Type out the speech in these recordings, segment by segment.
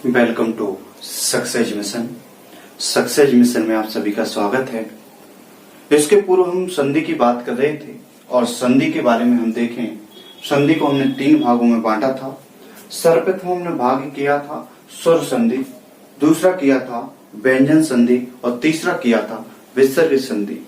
Welcome to success mission. Success mission में आप सभी का स्वागत है। इसके पूर्व हम संधि की बात कर रहे थे और संधि के बारे में हम देखें, संधि को हमने 3 भागों में बांटा था। सर्वप्रथम हमने भाग किया था स्वर संधि, दूसरा किया था व्यंजन संधि और तीसरा किया था विसर्ग संधि।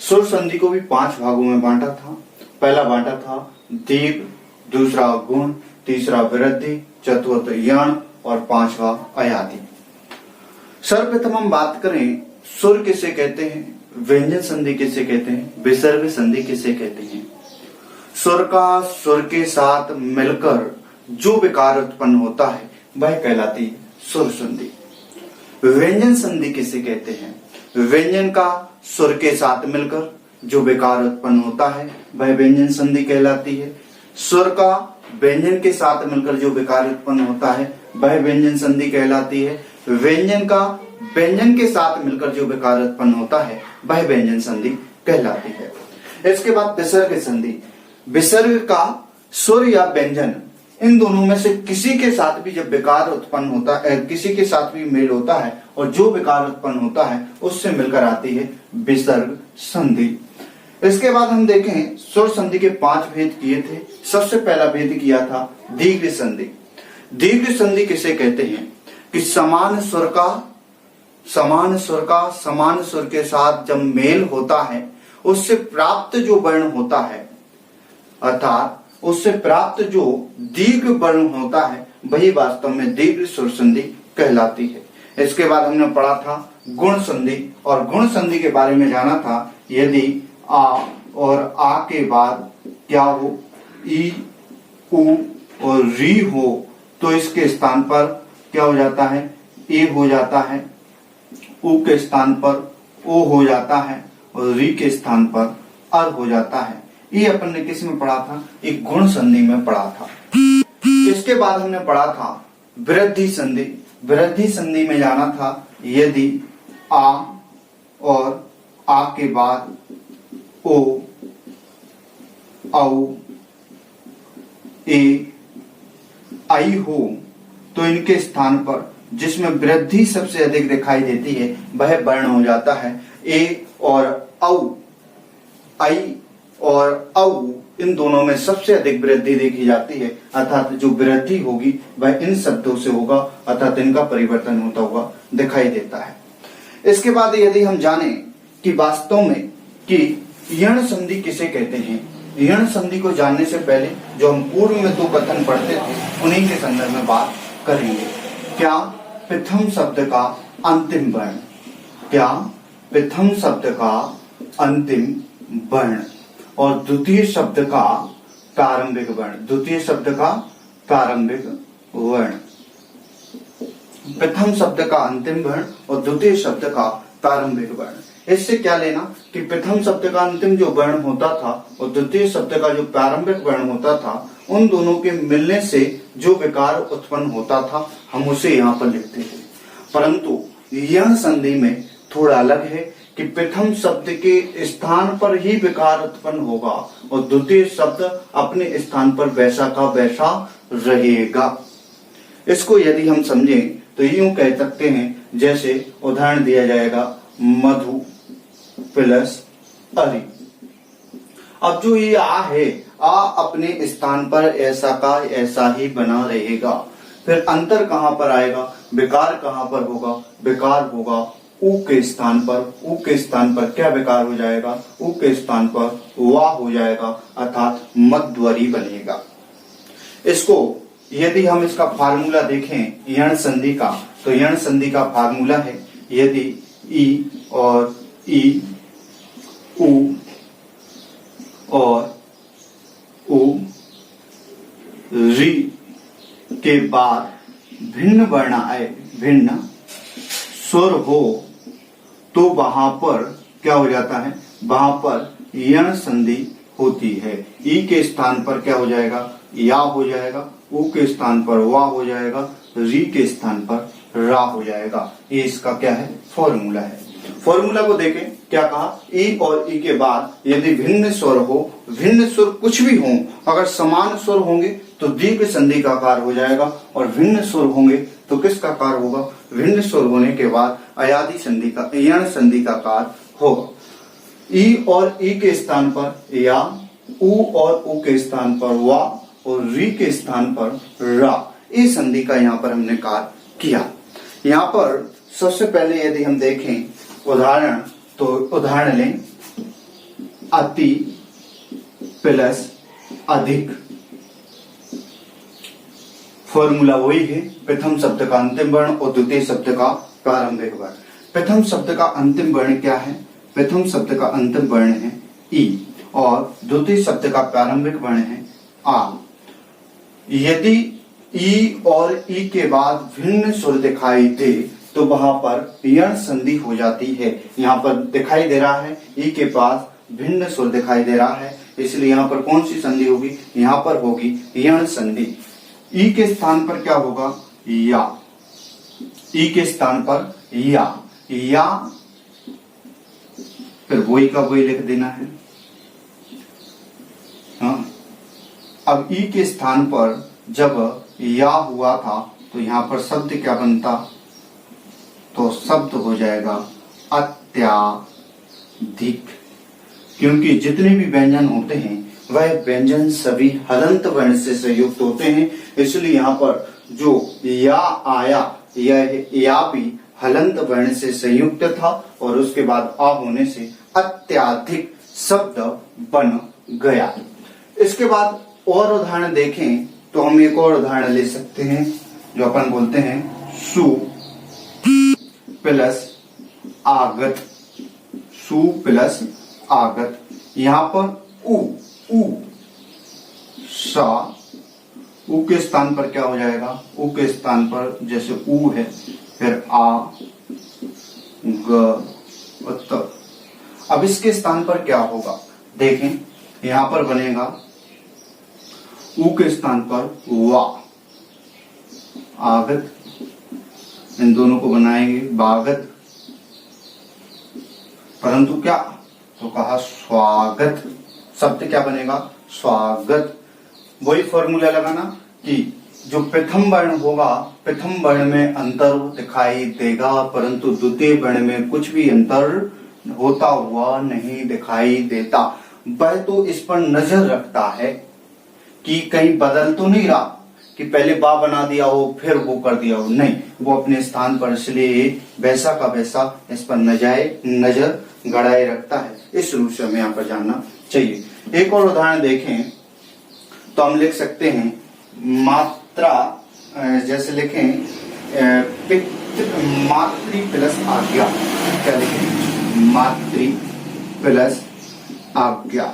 स्वर संधि को भी 5 भागों में बांटा था। पहला बांटा था दीर्घ, दूसरा गुण, तीसरा वृद्धि, चतुर्थ यण और 5वां अयादि। सर्वप्रथम हम बात करें सुर किसे कहते हैं, व्यंजन संधि किसे कहते हैं, विसर्ग संधि किसे कहते हैं। सुर का सुर के साथ मिलकर जो विकार उत्पन्न होता है वह कहलाती है सुर संधि। व्यंजन संधि किसे कहते हैं, व्यंजन का सुर के साथ मिलकर जो विकार उत्पन्न होता है वह व्यंजन संधि कहलाती है। सुर का व्यंजन के साथ मिलकर जो विकार उत्पन्न होता है वह व्यंजन संधि कहलाती है। व्यंजन का व्यंजन के साथ मिलकर जो विकार उत्पन्न होता है वह व्यंजन संधि कहलाती है। इसके बाद विसर्ग संधि। विसर्ग का सुर या व्यंजन इन दोनों में से किसी के साथ भी जब विकार उत्पन्न होता है, किसी के साथ भी मेल होता है और जो विकार उत्पन्न होता है उससे मिलकर आती है विसर्ग संधि। इसके बाद हम देखें स्वर संधि के 5 भेद किए थे। सबसे पहला भेद किया था दीर्घ संधि। दीर्घ संधि किसे कहते हैं कि समान स्वर के साथ जब मेल होता है उससे प्राप्त जो वर्ण होता है, अर्थात उससे प्राप्त जो दीर्घ वर्ण होता है वही वास्तव में दीर्घ स्वर संधि कहलाती है। इसके बाद हमने पढ़ा था गुण संधि और गुण संधि के बारे में जाना था। यदि आ और आ के बाद क्या हो, ई, उ और री हो तो इसके स्थान पर क्या हो जाता है, ए हो जाता है। उ के स्थान पर ओ हो जाता है और री के स्थान पर अर हो जाता है। ये अपन ने किस में पढ़ा था, एक गुण संधि में पढ़ा था। इसके बाद हमने पढ़ा था वृद्धि संधि। वृद्धि संधि में जाना था यदि आ और आ के बाद ओ, औ, ए, आई हो तो इनके स्थान पर जिसमें वृद्धि सबसे अधिक दिखाई देती है वह वर्ण हो जाता है ए और औ। आई और औ इन दोनों में सबसे अधिक वृद्धि देखी जाती है, अर्थात जो वृद्धि होगी वह इन शब्दों से होगा, अर्थात इनका परिवर्तन होता हुआ दिखाई देता है। इसके बाद यदि हम जाने कि वास्तव में कि यण संधि किसे कहते हैं, यण संधि को जानने से पहले जो हम पूर्व में 2 कथन पढ़ते थे उन्हीं के संदर्भ में बात करेंगे। क्या प्रथम शब्द का अंतिम वर्ण, क्या प्रथम शब्द का अंतिम वर्ण और द्वितीय शब्द का प्रारंभिक वर्ण, द्वितीय शब्द का प्रारंभिक वर्ण, प्रथम शब्द का अंतिम वर्ण और द्वितीय शब्द का प्रारंभिक वर्ण। इससे क्या लेना कि प्रथम शब्द का अंतिम जो वर्ण होता था और द्वितीय शब्द का जो प्रारंभिक वर्ण होता था, उन दोनों के मिलने से जो विकार उत्पन्न होता था हम उसे यहाँ पर लिखते थे। परंतु यह संधि में थोड़ा अलग है कि प्रथम शब्द के स्थान पर ही विकार उत्पन्न होगा और द्वितीय शब्द अपने स्थान पर वैसा का वैसा रहेगा। इसको यदि हम समझें तो यूं कह सकते हैं, जैसे उदाहरण दिया जाएगा मधु प्लस अरि। अब जो ये आ है, आ अपने स्थान पर ऐसा का ऐसा ही बना रहेगा। फिर अंतर कहां पर आएगा, विकार कहां पर होगा, विकार होगा उ के स्थान पर। उ के स्थान पर क्या विकार हो जाएगा, उ के स्थान पर वा हो जाएगा, अर्थात मध्वरी बनेगा। इसको यदि हम इसका फार्मूला देखें यण संधि का, तो यण संधि का फार्मूला है यदि ई और ई, उ और उ, री के बाद भिन्न वर्ण आए, भिन्न स्वर हो तो वहां पर क्या हो जाता है, वहां पर यण संधि होती है। ई के स्थान पर क्या हो जाएगा, या हो जाएगा। उ के स्थान पर वा हो जाएगा। री के स्थान पर रा हो जाएगा। ये इसका क्या है, फॉर्मूला है। फॉर्मूला को देखें, क्या कहा, ई और ई के बाद यदि भिन्न स्वर हो, भिन्न स्वर कुछ भी हो, अगर समान स्वर होंगे तो दीर्घ संधि का आकार हो जाएगा, और भिन्न स्वर होंगे तो किसका आकार होगा, भिन्न स्वर होने के बाद अयादि संधि का, यण संधि का आकार होगा। ई और ई के स्थान पर या, उ और उ के स्थान पर वा, और री के स्थान पर रा, इस संधि का यहाँ पर हमने कार्य किया। यहाँ पर सबसे पहले यदि हम देखें उदाहरण, तो उदाहरण लें, अति प्लस अधिक, फॉर्मूला वही है, प्रथम शब्द का अंतिम वर्ण और द्वितीय शब्द का प्रारंभिक वर्ण। प्रथम शब्द का अंतिम वर्ण क्या है, प्रथम शब्द का अंतिम वर्ण है ई, और द्वितीय शब्द का प्रारंभिक वर्ण है आ। यदि ई और ई के बाद भिन्न स्वर दिखाई दे तो वहां पर यण संधि हो जाती है। यहाँ पर दिखाई दे रहा है ई के पास भिन्न स्वर दिखाई दे रहा है, इसलिए यहाँ पर कौन सी संधि होगी, यहाँ पर होगी यण संधि। ई के स्थान पर क्या होगा, या, ई के स्थान पर या फिर वही का वही लिख देना है। हाँ, अब ई के स्थान पर जब या हुआ था तो यहाँ पर शब्द क्या बनता, तो शब्द हो जाएगा अत्याधिक, क्योंकि जितने भी व्यंजन होते हैं वह व्यंजन सभी हलंत वर्ण से संयुक्त होते हैं, इसलिए यहाँ पर जो या आया, या भी हलंत वर्ण से संयुक्त था, और उसके बाद आ होने से अत्याधिक शब्द बन गया। इसके बाद और उदाहरण देखें तो हम एक और उदाहरण ले सकते हैं, जो अपन बोलते हैं सु प्लस आगत, सु प्लस आगत। यहाँ पर उ सा, उ के स्थान पर क्या हो जाएगा, उ के स्थान पर जैसे उ है, फिर आ, ग, त। अब इसके स्थान पर क्या होगा, देखें, यहाँ पर बनेगा उ के स्थान पर वा, आगत, इन दोनों को बनाएंगे बागत, परंतु क्या, तो कहा स्वागत, शब्द क्या बनेगा, स्वागत। वही फॉर्मूला लगाना कि जो प्रथम वर्ण होगा, प्रथम वर्ण में अंतर दिखाई देगा, परंतु द्वितीय वर्ण में कुछ भी अंतर होता हुआ नहीं दिखाई देता। वह तो इस पर नजर रखता है कि कहीं बदल तो नहीं रहा, कि पहले बा बना दिया हो फिर वो कर दिया हो, नहीं, वो अपने स्थान पर, इसलिए वैसा का वैसा इस पर नजर गड़ाए रखता है। इस रूप से हमें यहाँ पर जानना चाहिए। एक और उदाहरण देखें तो हम लिख सकते हैं मात्रा, जैसे लिखें मातृ प्लस आज्ञा, क्या लिखें, मातृ प्लस आज्ञा।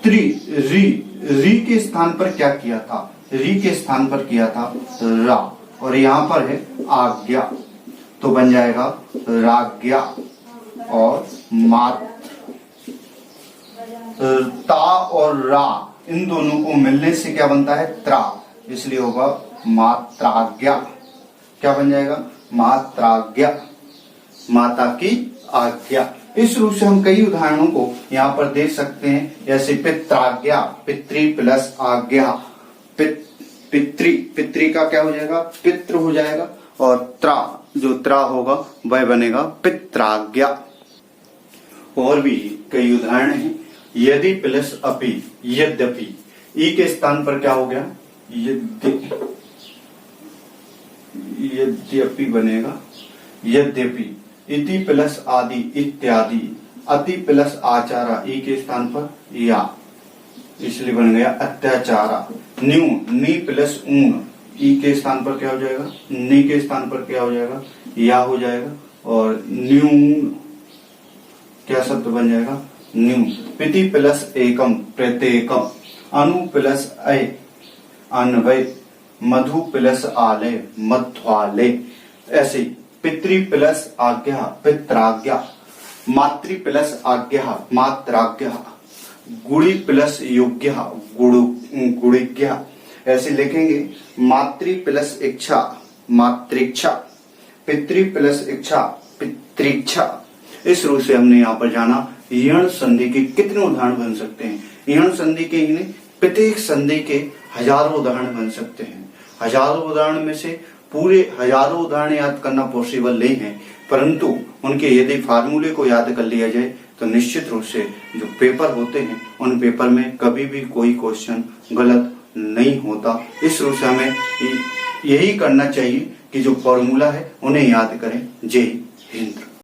री के स्थान पर क्या किया था, री के स्थान पर किया था रा, और यहाँ पर है आज्ञा, तो बन जाएगा राज्ञा। और ता और रा, इन दोनों को मिलने से क्या बनता है, त्रा, इसलिए होगा मात्राज्ञा। क्या बन जाएगा, मात्राज्ञा, माता की आज्ञा। इस रूप से हम कई उदाहरणों को यहाँ पर देख सकते हैं, जैसे पित्राज्ञा, पितृ प्लस आज्ञा, पितृ का क्या हो जाएगा, पितृ हो जाएगा, और त्रा, जो त्रा होगा वह बनेगा पित्राज्ञा। और भी कई उदाहरण हैं, यदि प्लस अपि, यद्यपि, ई के स्थान पर क्या हो गया, यद्यपि बनेगा यद्यपि। इति प्लस आदि, इत्यादि। अति प्लस आचारा, ई के स्थान पर या, इसलिए बन गया अत्याचारा। न्यून, नी प्लस ऊन, ई के स्थान पर क्या हो जाएगा, नी के स्थान पर क्या हो जाएगा, या हो जाएगा, और न्यून क्या शब्द बन जाएगा, न्यून। पिति प्लस एकम, प्रत्येकम। अनु प्लस अय, अन्वय। मधु प्लस आलय, मध्वालय। ऐसे पितृ प्लस आज्ञा, पित्राज्ञा। मातृ प्लस आज्ञा, मात्राज्ञा। गुड़ी प्लस योग्य, गुड़िज्ञा। ऐसे लिखेंगे, मातृ प्लस इच्छा, मातृच्छा। पितृ प्लस इच्छा, त्रिच्छा। इस रूप से हमने यहाँ पर जाना यण संधि के कितने उदाहरण बन सकते हैं। यण संधि के ही नहीं, प्रत्येक संधि के हजारों उदाहरण बन सकते हैं। हजारों उदाहरण में से पूरे हजारों उदाहरण याद करना पॉसिबल नहीं है, परंतु उनके यदि फार्मूले को याद कर लिया जाए तो निश्चित रूप से जो पेपर होते हैं उन पेपर में कभी भी कोई क्वेश्चन गलत नहीं होता। इस रूप से हमें यही करना चाहिए कि जो फॉर्मूला है उन्हें याद करें। जय हिंद।